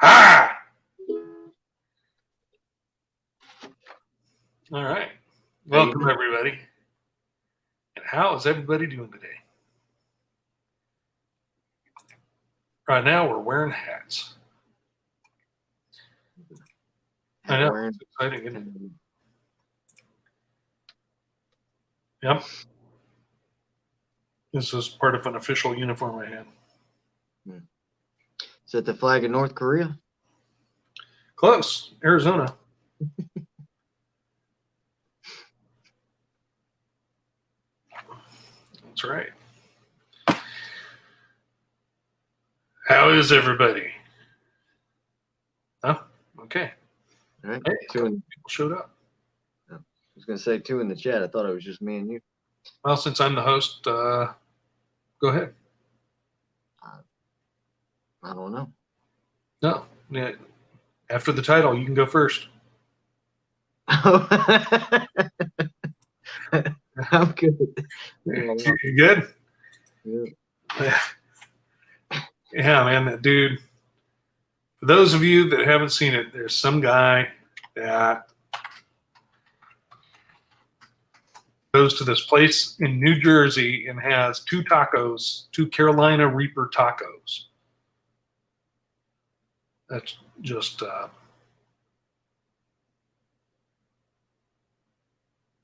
Ah! All right. Welcome, everybody. And how is everybody doing today? Right now, we're wearing hats. I know. It's exciting, isn't it? Yep. This is part of an official uniform I had. Is that the flag of North Korea? Close. Arizona. That's right. How is everybody? Huh? Okay. All right. Hey, people showed up. I was going to say 2 in the chat. I thought it was just me and you. Well, since I'm the host, go ahead. I don't know. No. Yeah. After the title, you can go first. I'm good. You good? Yeah. Yeah, man, that dude. For those of you that haven't seen it, there's some guy that goes to this place in New Jersey and has 2 tacos, 2 Carolina Reaper tacos. That's just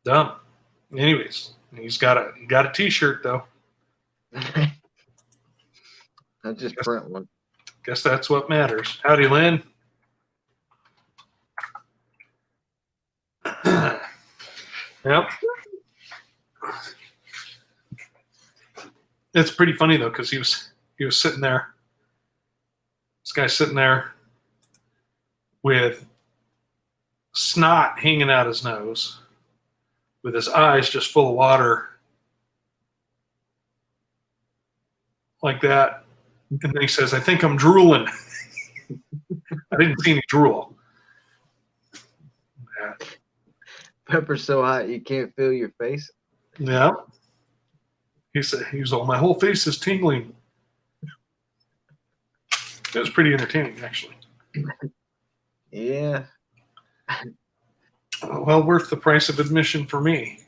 dumb. Anyways, he's got a T-shirt though. I'll just print one. Guess that's what matters. Howdy, Lynn. Yep. It's pretty funny though, because he was sitting there. This guy's sitting there with snot hanging out his nose, with his eyes just full of water, like that. And then he says, "I think I'm drooling." I didn't see any drool. Yeah. Pepper's so hot you can't feel your face. Yeah. He said, "Oh, my whole face is tingling." It was pretty entertaining, actually. Yeah. Well worth the price of admission for me.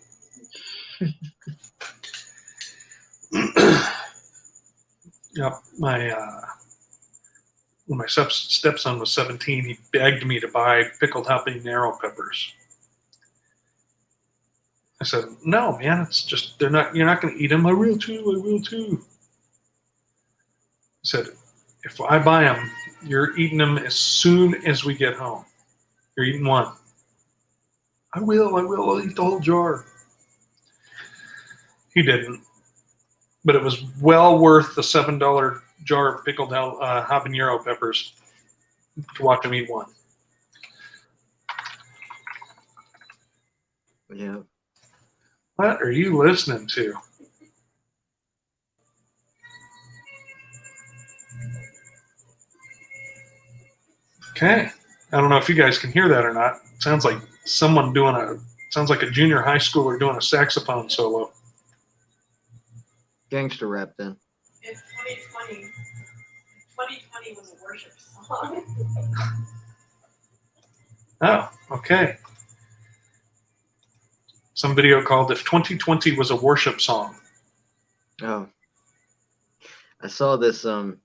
Yep. When my stepson was 17, he begged me to buy pickled habanero peppers. I said, "No, man, it's just you're not going to eat them." "I will too. I said, "If I buy them, you're eating them as soon as we get home. You're eating one." I will, I'll eat the whole jar." He didn't. But it was well worth the $7 jar of pickled habanero peppers to watch him eat one. Yeah. What are you listening to? Okay. I don't know if you guys can hear that or not. It sounds like someone sounds like a junior high schooler doing a saxophone solo. Gangster rap then. It's 2020. 2020 was a worship song. Oh, okay. Some video called "If 2020 Was a Worship Song." Oh. I saw this it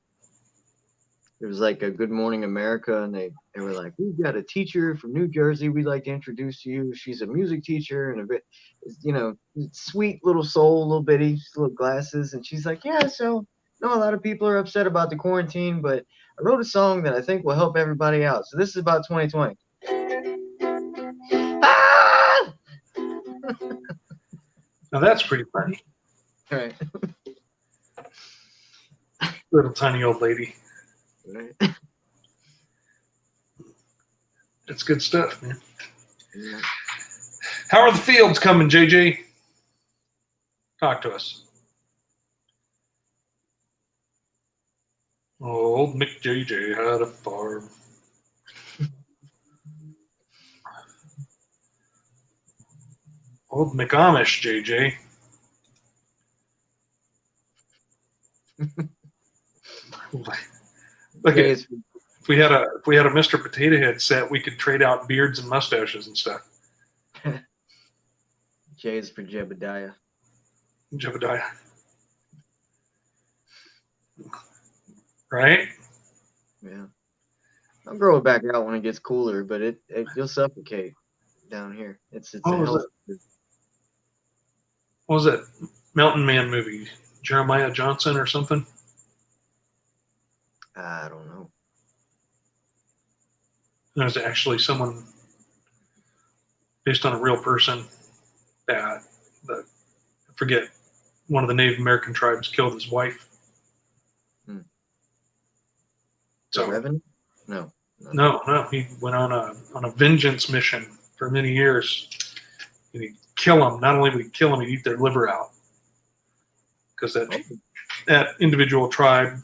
was like a Good Morning America, and they were like, "We've got a teacher from New Jersey we'd like to introduce to you. She's a music teacher and a bit, sweet little soul, little bitty, just little glasses." And she's like, "Yeah, so I know a lot of people are upset about the quarantine, but I wrote a song that I think will help everybody out. So this is about 2020. Ah! Now that's pretty funny. All right. Little tiny old lady. Right. It's good stuff, man. Yeah. How are the fields coming, JJ? Talk to us. Old McJJ had a farm. Old McAmish, JJ. Look J at is if we had a Mr. Potato Head set, we could trade out beards and mustaches and stuff. J is for Jebediah. Jebediah. Right? Yeah. I'll grow it back out when it gets cooler, but you'll suffocate down here. It's What a was health. What was that Mountain Man movie? Jeremiah Johnson or something? I don't know. There's actually someone based on a real person that I forget, one of the Native American tribes killed his wife. The So Revenant? No. no, he went on a vengeance mission for many years. And he'd kill them. Not only would he kill them, he'd eat their liver out. Because that individual tribe.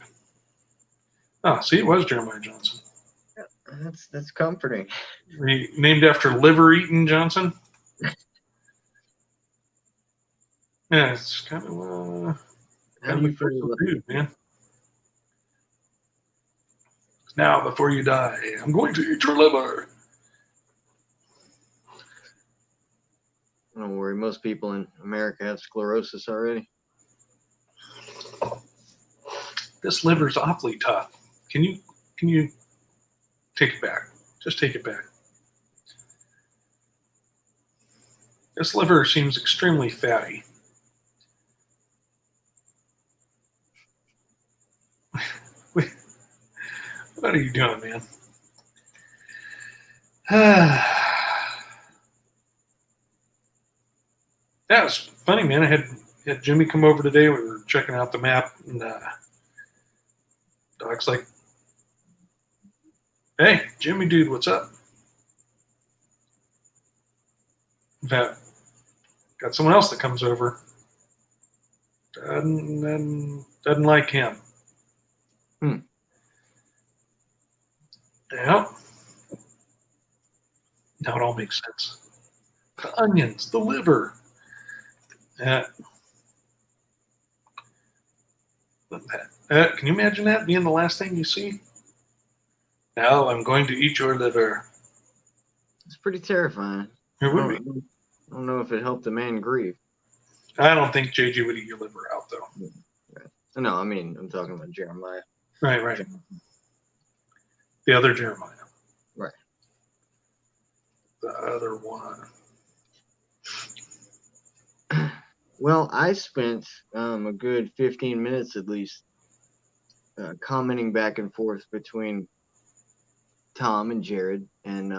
Oh, see, it was Jeremiah Johnson. That's comforting. He named after Liver Eaton Johnson. Yeah, it's kind of How do you feel personal about dude, man. Now, before you die, I'm going to eat your liver. Don't worry, most people in America have sclerosis already. This liver's awfully tough. Can you take it back? Just take it back. This liver seems extremely fatty. What are you doing, man? That was funny, man. I had Jimmy come over today. We were checking out the map, and Doc's like, "Hey, Jimmy, dude, what's up?" In fact, got someone else that comes over. Doesn't like him. Yeah. Now it all makes sense. The onions, the liver. Can you imagine that being the last thing you see? Now I'm going to eat your liver. It's pretty terrifying. It would be. I don't know if it helped the man grieve. I don't think JJ would eat your liver out, though. Right. No, I mean, I'm talking about Jeremiah. Right. The other Jeremiah. Right. The other one. Well, I spent a good 15 minutes at least commenting back and forth between Tom and Jared and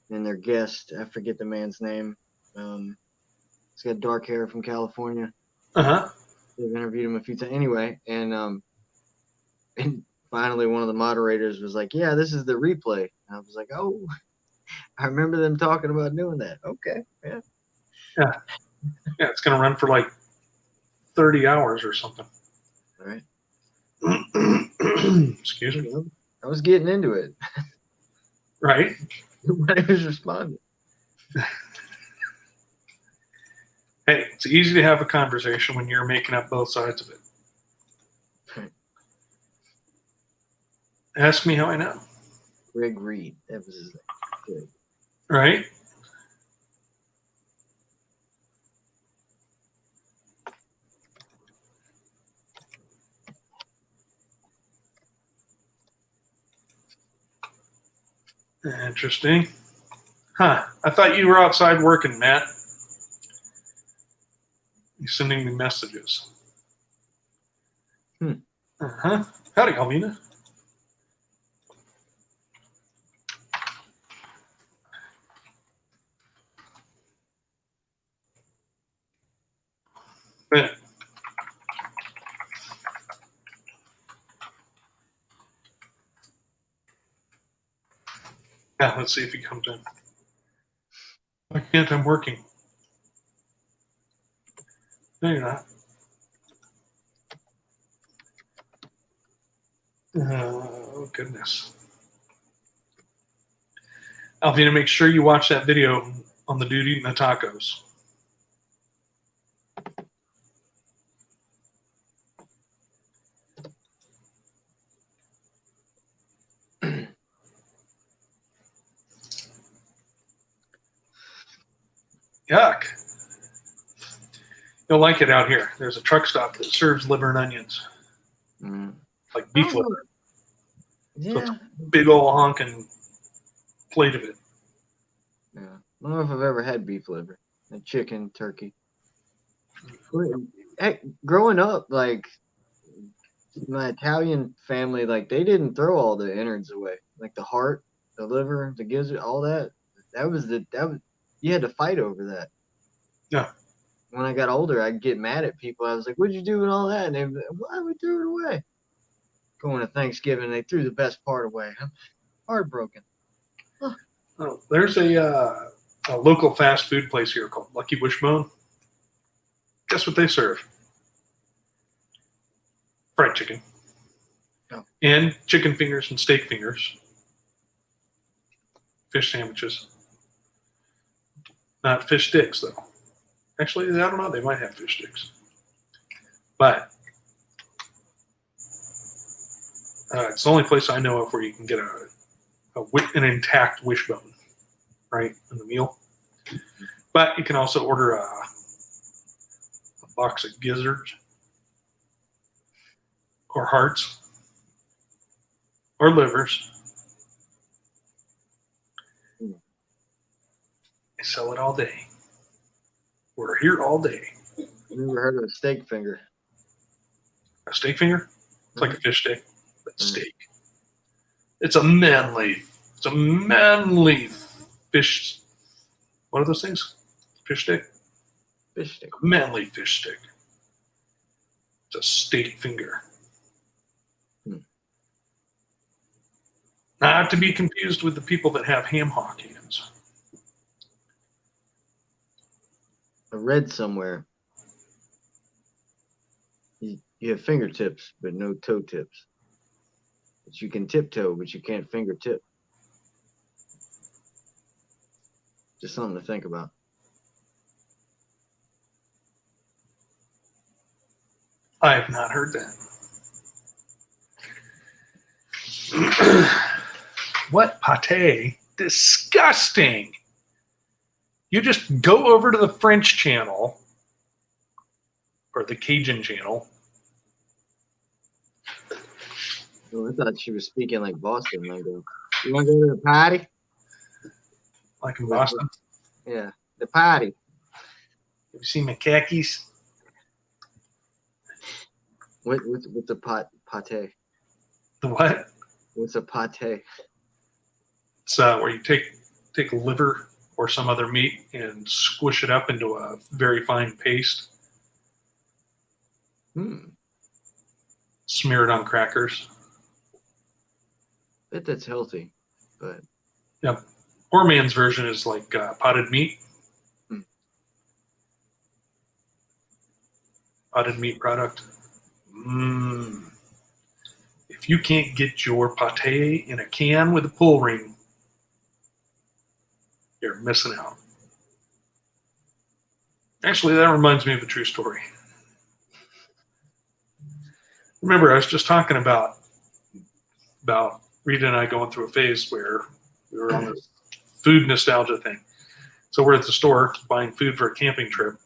their guest. I forget the man's name. He's got dark hair from California. Uh-huh. They've interviewed him a few times. Anyway, and finally one of the moderators was like, "Yeah, this is the replay." And I was like, "Oh, I remember them talking about doing that." Okay, yeah. Yeah, it's going to run for like 30 hours or something. All right. Excuse me. I was getting into it. Right. Nobody was responding. Hey, it's easy to have a conversation when you're making up both sides of it. Right. Ask me how I know. Greg Reed. That was his name. Good. Right? Interesting. Huh. I thought you were outside working, Matt. You're sending me messages. Uh-huh. Howdy, Alvina. But yeah, let's see if he comes in. Why can't I'm working? No, you're not. Oh, goodness. Alvina, make sure you watch that video on the dude eating the tacos. Yuck. You'll like it out here. There's a truck stop that serves liver and onions, Mm. like beef Oh, liver. Yeah. Big old honking plate of it. Yeah. I don't know if I've ever had beef liver. And chicken, turkey. Heck, growing up, like my Italian family, like they didn't throw all the innards away. Like the heart, the liver, the gizzard, all that. That was you had to fight over that. Yeah. When I got older, I'd get mad at people. I was like, "What'd you do with all that?" And they'd be like, "Why we threw it away?" Going to Thanksgiving, they threw the best part away. I'm heartbroken. Oh, there's a local fast food place here called Lucky Bushmoon. Guess what they serve? Fried chicken. Oh. And chicken fingers and steak fingers. Fish sandwiches. Not fish sticks, though. Actually, I don't know. They might have fish sticks. But it's the only place I know of where you can get an intact wishbone, right, in the meal. But you can also order a box of gizzards or hearts or livers. They sell it all day. We're here all day. Never heard of a steak finger. A steak finger? It's like a fish stick, but steak. It's a manly fish. What are those things? Fish stick? Fish stick. A manly fish stick. It's a steak finger. Not to be confused with the people that have ham hock hands. I read somewhere you have fingertips, but no toe tips. But you can tiptoe, but you can't fingertip. Just something to think about. I have not heard that. What pate? Disgusting. You just go over to the French channel or the Cajun channel. Oh, I thought she was speaking like Boston lingo. You want to go to the party? Like in Boston. Yeah, the party. Have you seen my khakis? What's a pate? The what? What's a pate? It's where you take a liver or some other meat and squish it up into a very fine paste. Smear it on crackers. Bet that's healthy, but Yep. Poor man's version is like potted meat. Potted meat product. If you can't get your pate in a can with a pull ring, you're missing out. Actually, that reminds me of a true story. Remember, I was just talking about Rita and I going through a phase where we were on this food nostalgia thing. So we're at the store buying food for a camping trip.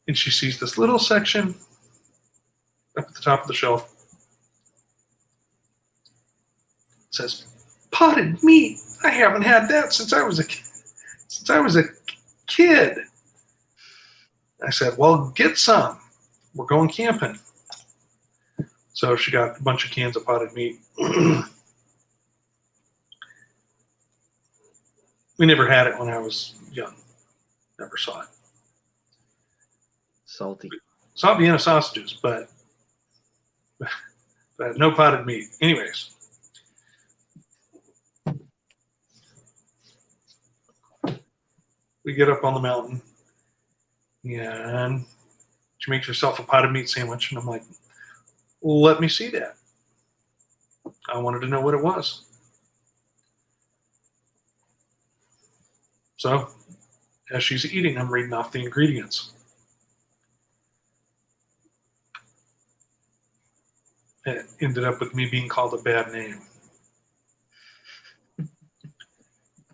And she sees this little section up at the top of the shelf. It says, potted meat. I haven't had that since I was a kid. I said, well, get some. We're going camping. So she got a bunch of cans of potted meat. We never had it when I was young. Never saw it. salty. Saw Vienna sausages, but no potted meat. Anyways. We get up on the mountain and she makes herself a potted meat sandwich. And I'm like, let me see that. I wanted to know what it was. So as she's eating, I'm reading off the ingredients. It ended up with me being called a bad name.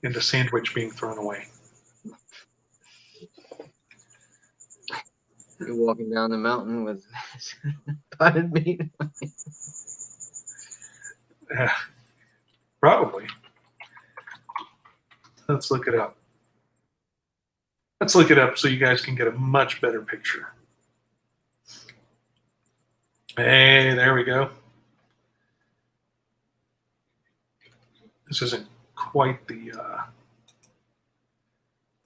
and a sandwich being thrown away. You're walking down the mountain with potted meat. Probably. Let's look it up. Let's look it up so you guys can get a much better picture. Hey, there we go. This isn't quite the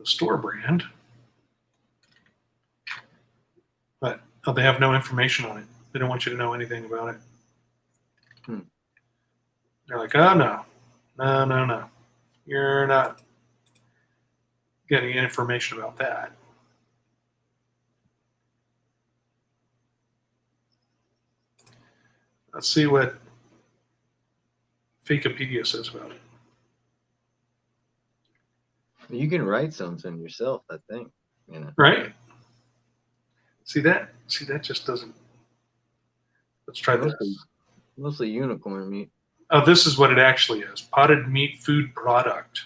store brand, but they have no information on it. They don't want you to know anything about it. They're like, oh, no. You're not getting information about that. Let's see what Wikipedia says about it. You can write something yourself, I think. You know. Right? See that just doesn't. Let's try this. Mostly unicorn meat. Oh, this is what it actually is. Potted meat food product.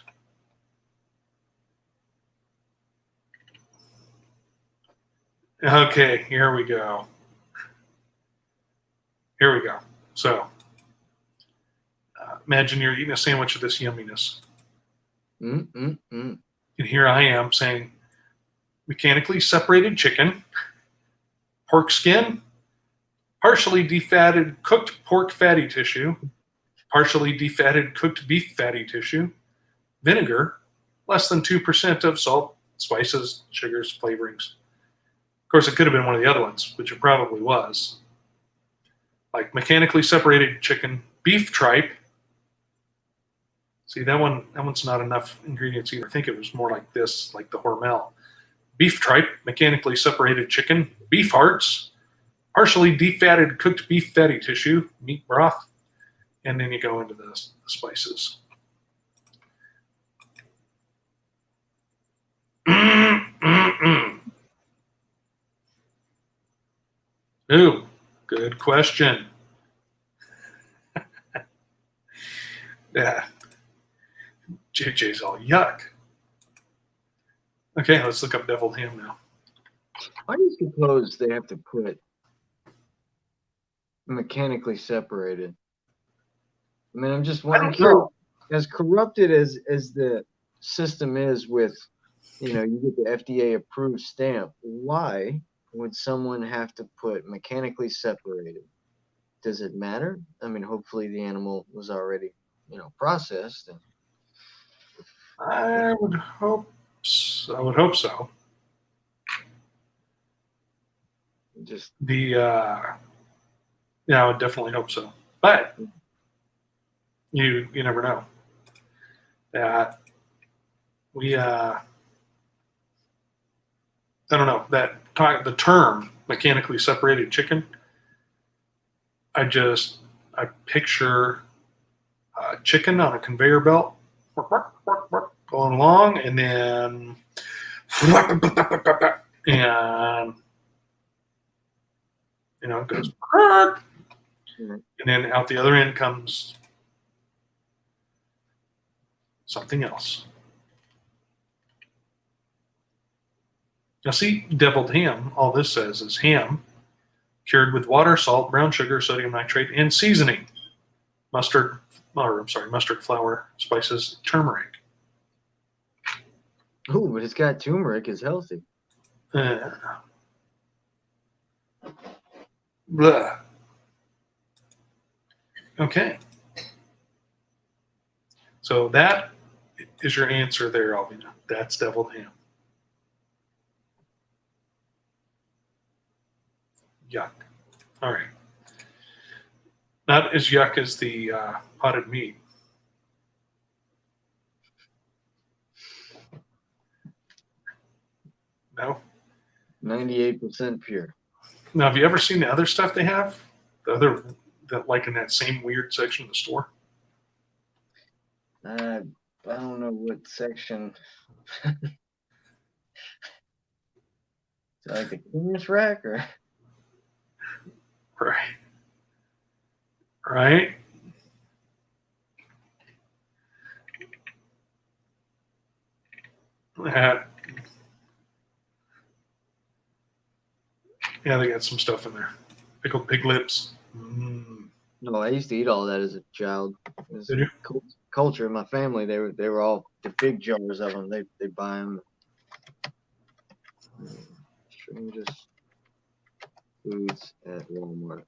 Okay, here we go. So, imagine you're eating a sandwich of this yumminess. And here I am saying, mechanically separated chicken, pork skin, partially defatted cooked pork fatty tissue, partially defatted cooked beef fatty tissue, vinegar, less than 2% of salt, spices, sugars, flavorings. Of course, it could have been one of the other ones, which it probably was. Like mechanically separated chicken, beef tripe. See, that one's not enough ingredients either. I think it was more like this, like the Hormel. Beef tripe, mechanically separated chicken, beef hearts, partially defatted cooked beef fatty tissue, meat broth, and then you go into the spices. Ooh, good question. Yeah. JJ's all yuck. Okay, let's look up deviled ham now. Why do you suppose they have to put mechanically separated? I mean, I'm just wondering, as corrupted as the system is with, you get the FDA approved stamp, why would someone have to put mechanically separated? Does it matter? I mean, hopefully the animal was already, processed. I would hope so. Just I would definitely hope so. But you never know. That I don't know, the term mechanically separated chicken, I picture chicken on a conveyor belt going along, and then it goes, and then out the other end comes something else. Now see, deviled ham, all this says is ham cured with water, salt, brown sugar, sodium nitrate, and seasoning. Mustard flour, spices, turmeric. Oh, but it's got turmeric. It's healthy. Blah. Okay. So that is your answer there, Alvina. That's deviled ham. Yuck. All right. Not as yuck as the potted meat. No? 98% pure. Now, have you ever seen the other stuff they have? Like in that same weird section of the store? I don't know what section. Is it like the clearance rack or? Right. Yeah, they got some stuff in there. Pickled pig lips. No, I used to eat all that as a child. It was Did you? culture in my family. They were all the big jars of them. They buy them. Strangest foods at Walmart.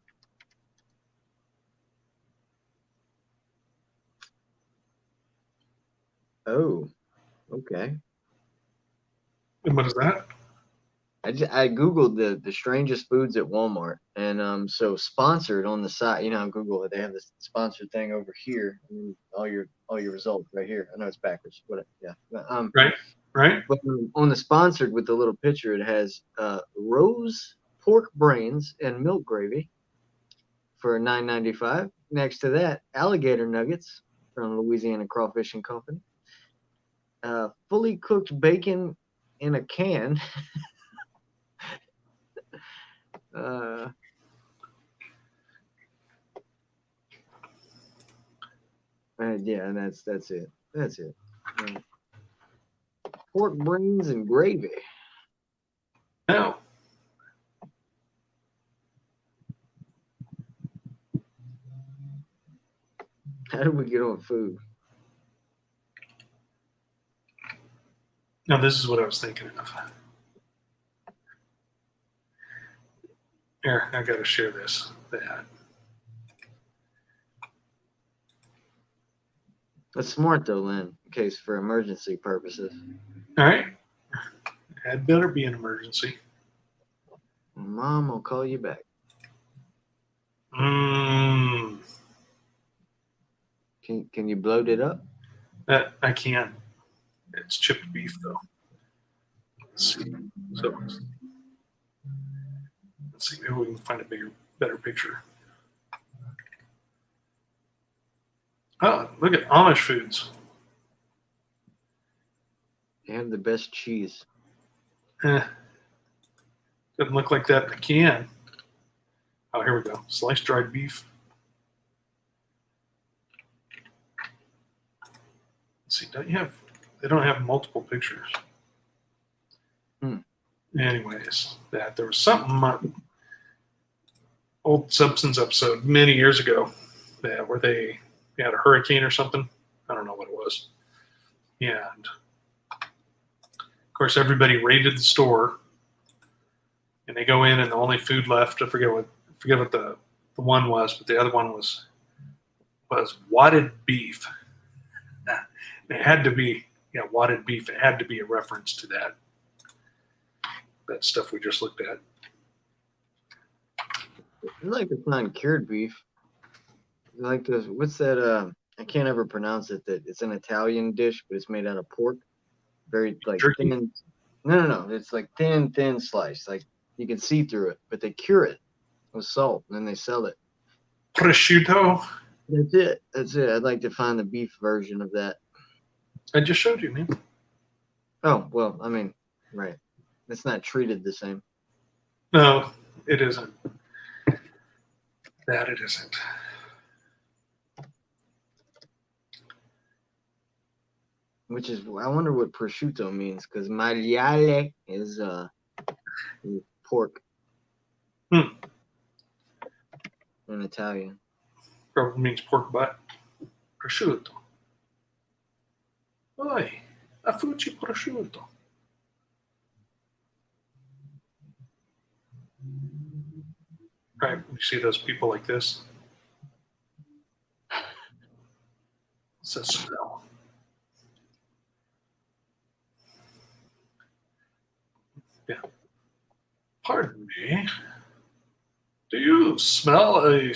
Oh, okay. And what is that? I googled the strangest foods at Walmart, and so sponsored on the side. You know, on Google they have this sponsored thing over here, and all your results right here. I know it's backwards, but yeah. Right? But on the sponsored with the little picture, it has rose pork brains and milk gravy for $9.95. Next to that, alligator nuggets from Louisiana Crawfish and Company. Fully cooked bacon in a can. Yeah, and that's it. That's it. Pork brains and gravy. No. How did we get on food? Now, this is what I was thinking of. Here, I got to share this. That. That's smart though, Lynn, in case for emergency purposes. All right. Had better be an emergency. Mom will call you back. Mmm. Can you bloat it up? That I can. It's chipped beef though. Let's see. So let's see. Maybe we can find a better picture. Oh, look at Amish foods. They have the best cheese. Doesn't look like that in the can. Oh, here we go. Sliced dried beef. Let's see. They don't have multiple pictures. Anyways, there was something old Substance episode many years ago where they had a hurricane or something. I don't know what it was. And of course, everybody raided the store, and they go in, and the only food left, I forget what the one was, but the other one was wadded beef. It had to be wadded beef. It had to be a reference to that stuff we just looked at. I like to find cured beef. I like this. What's that? I can't ever pronounce it. That it's an Italian dish, but it's made out of pork. Very like Jerky? thin. No. It's like thin slice. Like you can see through it, but they cure it with salt and then they sell it. Prosciutto. That's it. I'd like to find the beef version of that. I just showed you, man. Oh well, I mean, right. It's not treated the same. No, it isn't. That it isn't. Which is, I wonder what prosciutto means, because maiale is pork in Italian. Probably means pork butt. Prosciutto. Oi, a fucci prosciutto. Right, you see those people like this? It's a smell. Yeah. Pardon me. Do you smell a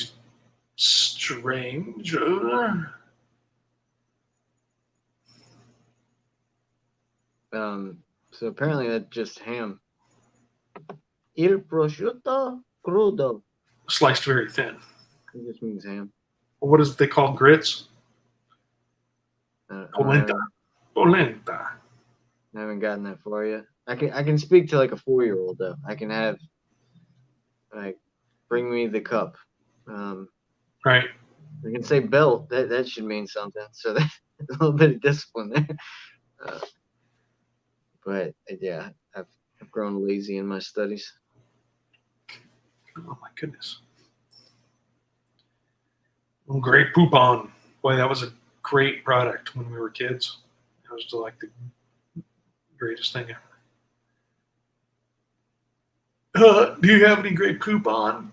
strange odor? So apparently that's just ham. Il prosciutto crudo. Sliced very thin. It just means ham. Well, what is it they call grits? Polenta. Polenta. I haven't gotten that far yet. I can speak to like a 4-year-old though. I can have like bring me the cup. Right. I can say belt. That should mean something. So that's a little bit of discipline there. But yeah, I've grown lazy in my studies. Oh my goodness. Well, great poupon. Boy, that was a great product when we were kids. It was like the greatest thing ever. Do you have any great poupon?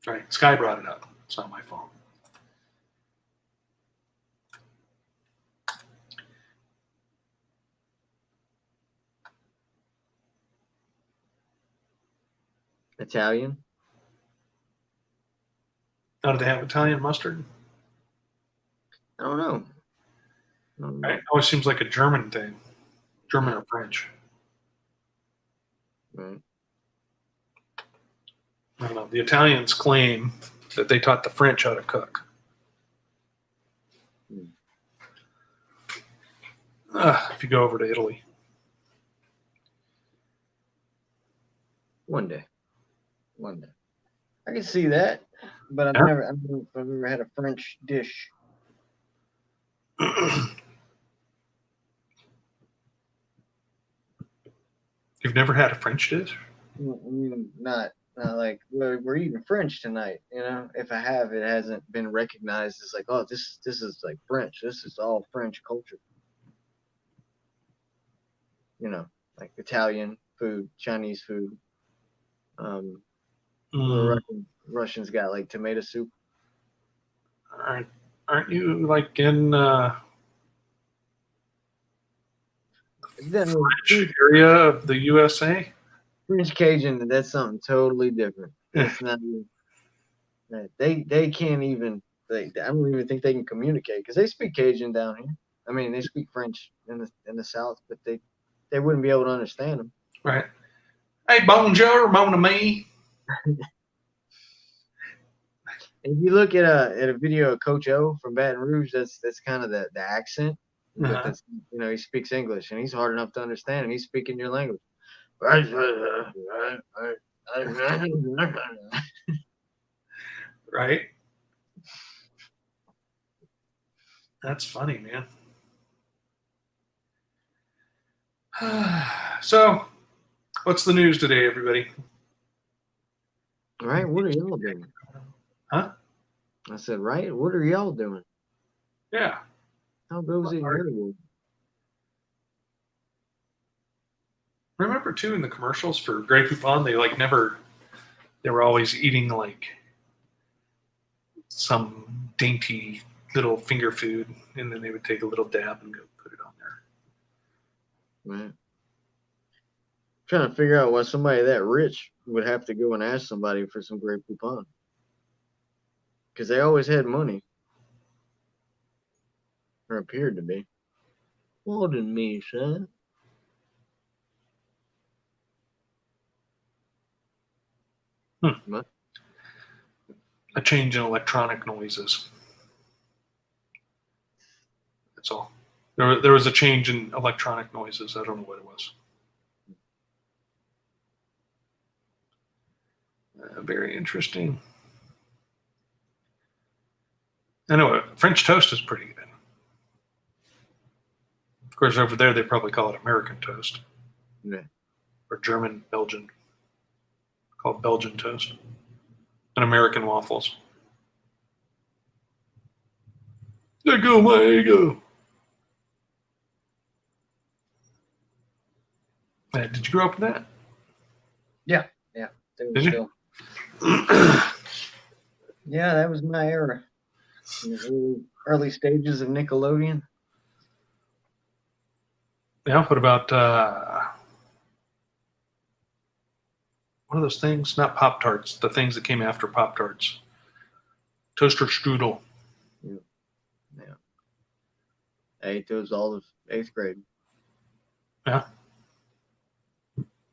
Right, Sky brought it up. It's not my fault. Italian? Now, do they have Italian mustard? I don't know. Right. It always seems like a German thing. German or French. Right. I don't know. The Italians claim that they taught the French how to cook. If you go over to Italy. One day. I can see that, but I've Yeah. never had a French dish. You've never had a French dish? I mean, not like we're eating French tonight. You know, if I have, it hasn't been recognized as like, oh, this is like French. This is all French culture. You know, like Italian food, Chinese food. Russians got like tomato soup. Aren't you like in the French area of the USA? French Cajun, that's something totally different. It's not even, they can't even. I don't even think they can communicate because they speak Cajun down here. I mean, they speak French in the South, but they wouldn't be able to understand them. Right. Hey, bonjour, mon ami. If you look at a video of Coach O from Baton Rouge, that's kind of the accent. But that's, you know, he speaks English and he's hard enough to understand, and he's speaking your language. Right. That's funny, man. So, what's the news today, everybody? All right, what are y'all doing? Huh? I said, right, what are y'all doing? Yeah. How goes it in your world? Remember too in the commercials for Grey Poupon, they were always eating like some dainty little finger food, and then they would take a little dab and go put it on there. Right. Trying to figure out why somebody that rich would have to go and ask somebody for some Grey Poupon. Because they always had money. Or appeared to be. Pardon me, son. What? A change in electronic noises. That's all. There was a change in electronic noises. I don't know what it was. Very interesting. Anyway, French toast is pretty good. Of course, over there they probably call it American toast. Yeah. Or German, Belgian. Called Belgian toast. And American waffles. There go my ego. Did you grow up with that? Yeah. Did you? Yeah, that was my era. In the early stages of Nickelodeon. Yeah, what about what are those things? Not Pop-Tarts, the things that came after Pop-Tarts. Toaster strudel. Yeah. I ate those all of 8th grade. Yeah.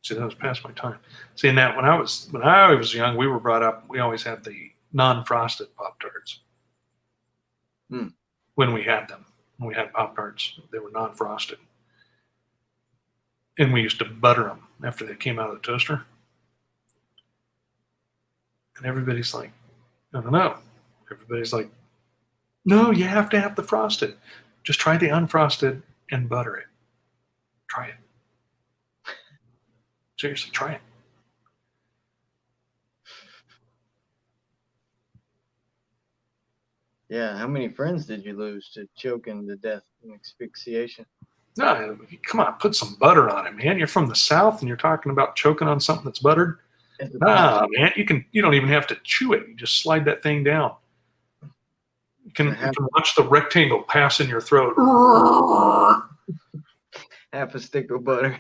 See, that was past my time. See, and that when I was young, we were brought up. We always had the non-frosted Pop-Tarts. When we had them, when we had Pop-Tarts, they were non-frosted, and we used to butter them after they came out of the toaster. And everybody's like, I don't know. Everybody's like, no, you have to have the frosted. Just try the unfrosted and butter it. Try it. Seriously, try it. Yeah, how many friends did you lose to choking to death and asphyxiation? No, come on, put some butter on it, man. You're from the South and you're talking about choking on something that's buttered. It's a Nah, man, you don't even have to chew it. You just slide that thing down. You can watch the rectangle pass in your throat. half a stick of butter.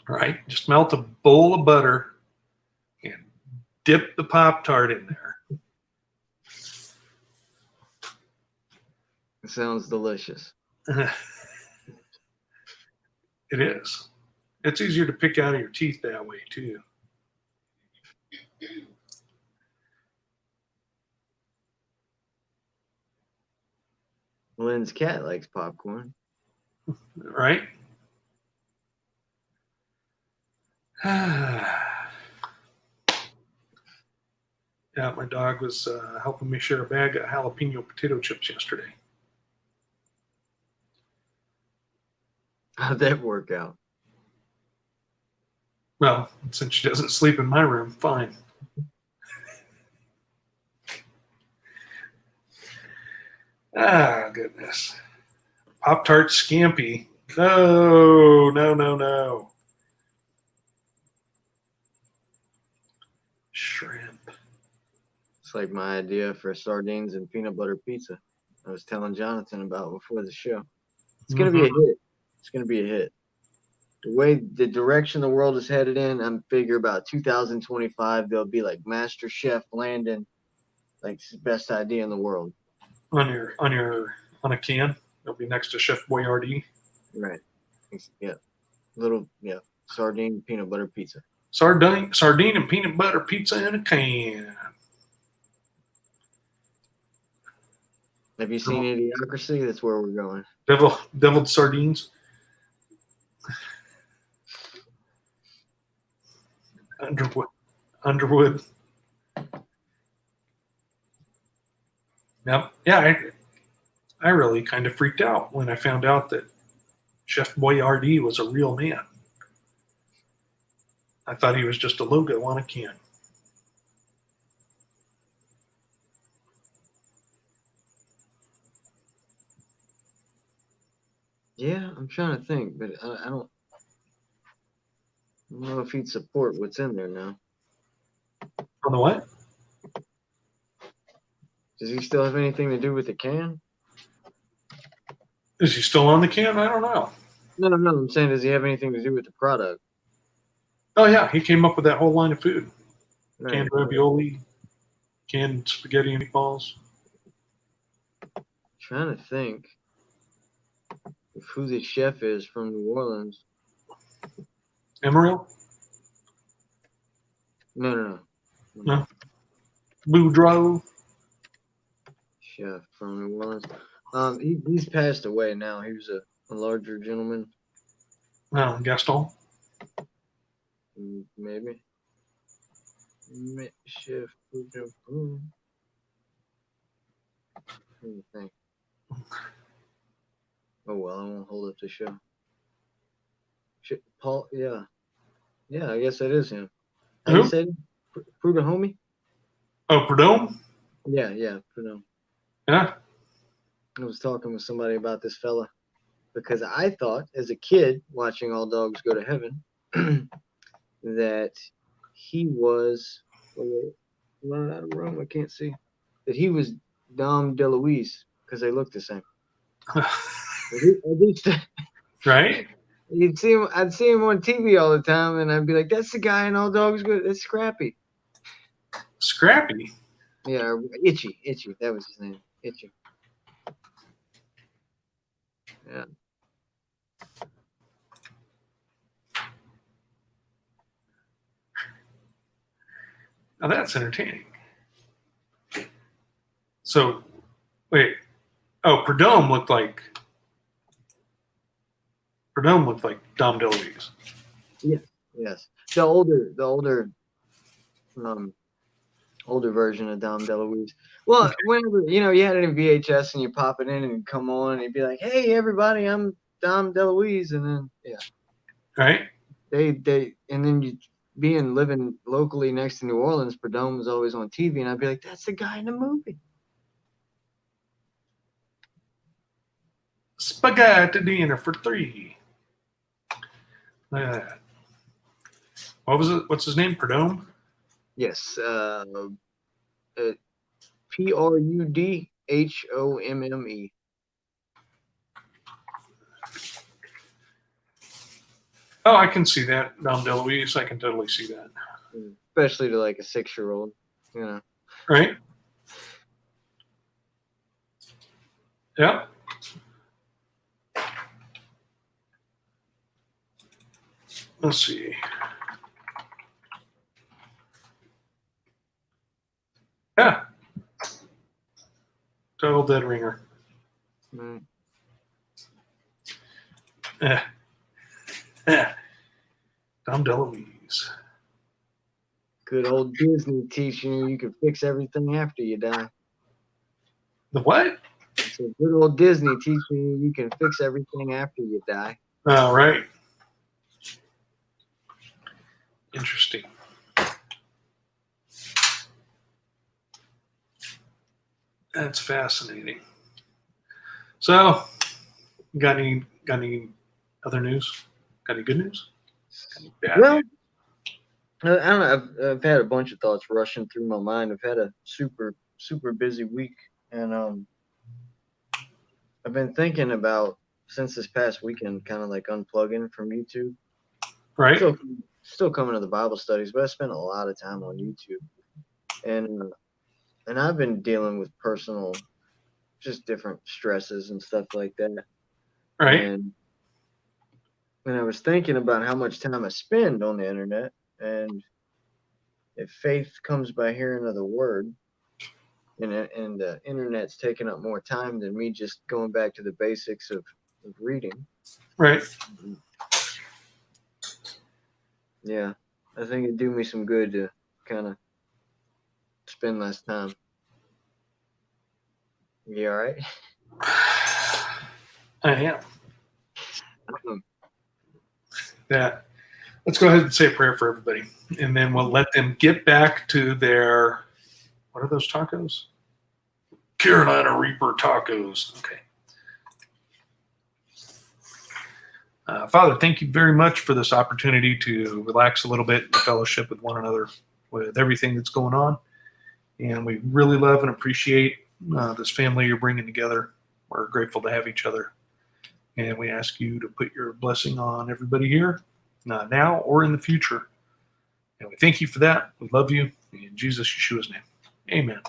All right, just melt a bowl of butter and dip the Pop-Tart in there. It sounds delicious. It is. It's easier to pick out of your teeth that way, too. Lynn's cat likes popcorn. Right? Yeah, my dog was helping me share a bag of jalapeno potato chips yesterday. How'd that work out? Well, since she doesn't sleep in my room, fine. Ah, goodness. Pop-Tart Scampi. No, no, no, no. Shrimp. It's like my idea for sardines and peanut butter pizza. I was telling Jonathan about before the show. It's gonna be a hit. It's gonna be a hit. The direction the world is headed in, I'm figure about 2025 there'll be like Master Chef Landon, like it's the best idea in the world. On a can. It'll be next to Chef Boyardee. Right. Yeah. Sardine peanut butter pizza. Sardine and peanut butter pizza in a can. Have you seen Idiocracy? That's where we're going. Deviled sardines. Underwood. Yep. Yeah, I really kind of freaked out when I found out that Chef Boyardee was a real man. I thought he was just a logo on a can. Yeah, I'm trying to think, but I don't know if he'd support what's in there now. On the what? Does he still have anything to do with the can? Is he still on the can? I don't know. No. I'm saying, does he have anything to do with the product? Oh, yeah. He came up with that whole line of food. Right. Canned ravioli, canned spaghetti and meatballs. Trying to think of who the chef is from New Orleans. Emeril? No. No. Boudreaux? Chef from New Orleans. He's passed away now. He was a larger gentleman. No, Gaston? Maybe. Chef Boudreaux. Let me think. Oh well, I won't hold up the show. Paul, yeah, I guess that is him. How you said Prudhomme? Oh, Prudhomme? Yeah, Prudhomme. Yeah. I was talking with somebody about this fella because I thought, as a kid watching All Dogs Go to Heaven, that he was. Running out of room, I can't see. That he was Dom DeLuise because they look the same. At least, Right? I'd see him on TV all the time, and I'd be like, "That's the guy in All Dogs Go." That's Scrappy. Scrappy? Yeah, Itchy. That was his name. Itchy. Yeah. Now that's entertaining. So, wait. Oh, Prudhomme looked like Dom DeLuise. Yes. The older older version of Dom DeLuise. Well, whenever you had it in VHS and you pop it in and it'd come on, and you'd be like, "Hey, everybody, I'm Dom DeLuise," and then Right? they and then you living locally next to New Orleans, Perdome was always on TV, and I'd be like, "That's the guy in the movie." Spaghetti dinner for 3. Look at that. What was it? What's his name? Perdome? Yes, Prudhomme. Oh, I can see that. Dom DeLuise. I can totally see that. Especially to like a 6-year-old, Right? Yep. Let's see. Yeah. Total dead ringer. Mm. Dom DeLuise. Good old Disney teaching you can fix everything after you die. The what? So good old Disney teaching you can fix everything after you die. Oh, right. Interesting. That's fascinating. So, got any other news? Got any good news? Got any bad Well, news? I don't know. I've had a bunch of thoughts rushing through my mind. I've had a super busy week, and I've been thinking about since this past weekend, kind of like unplugging from YouTube. Right. Still coming to the Bible studies, but I spent a lot of time on YouTube, and I've been dealing with personal, just different stresses and stuff like that. Right. And I was thinking about how much time I spend on the internet, and if faith comes by hearing of the word, and the internet's taking up more time than me just going back to the basics of reading. Right. Yeah, I think it'd do me some good to kind of spend less time. You all right? I am. Yeah. Let's go ahead and say a prayer for everybody, and then we'll let them get back to their, what are those tacos? Carolina Reaper tacos. Okay. Father, thank you very much for this opportunity to relax a little bit and fellowship with one another with everything that's going on. And we really love and appreciate this family you're bringing together. We're grateful to have each other. And we ask you to put your blessing on everybody here, now or in the future. And we thank you for that. We love you. In Jesus Yeshua's name. Amen.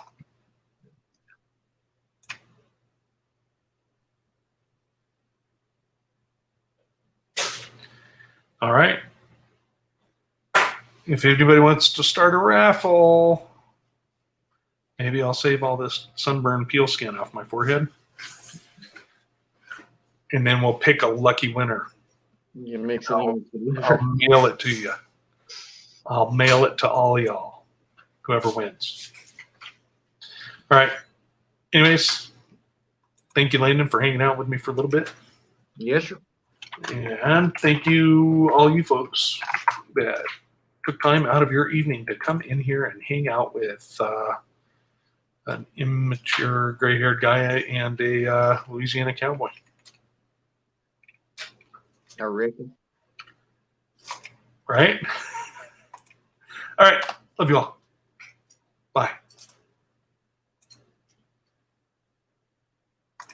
All right. If anybody wants to start a raffle, maybe I'll save all this sunburn peel skin off my forehead. And then we'll pick a lucky winner. You mix it I'll in. mail it to you. I'll mail it to all y'all, whoever wins. All right. Anyways, thank you, Landon, for hanging out with me for a little bit. Yes, sir. And thank you, all you folks that took time out of your evening to come in here and hang out with an immature gray-haired guy and a Louisiana cowboy. I reckon. Right? All right. Love you all. Bye.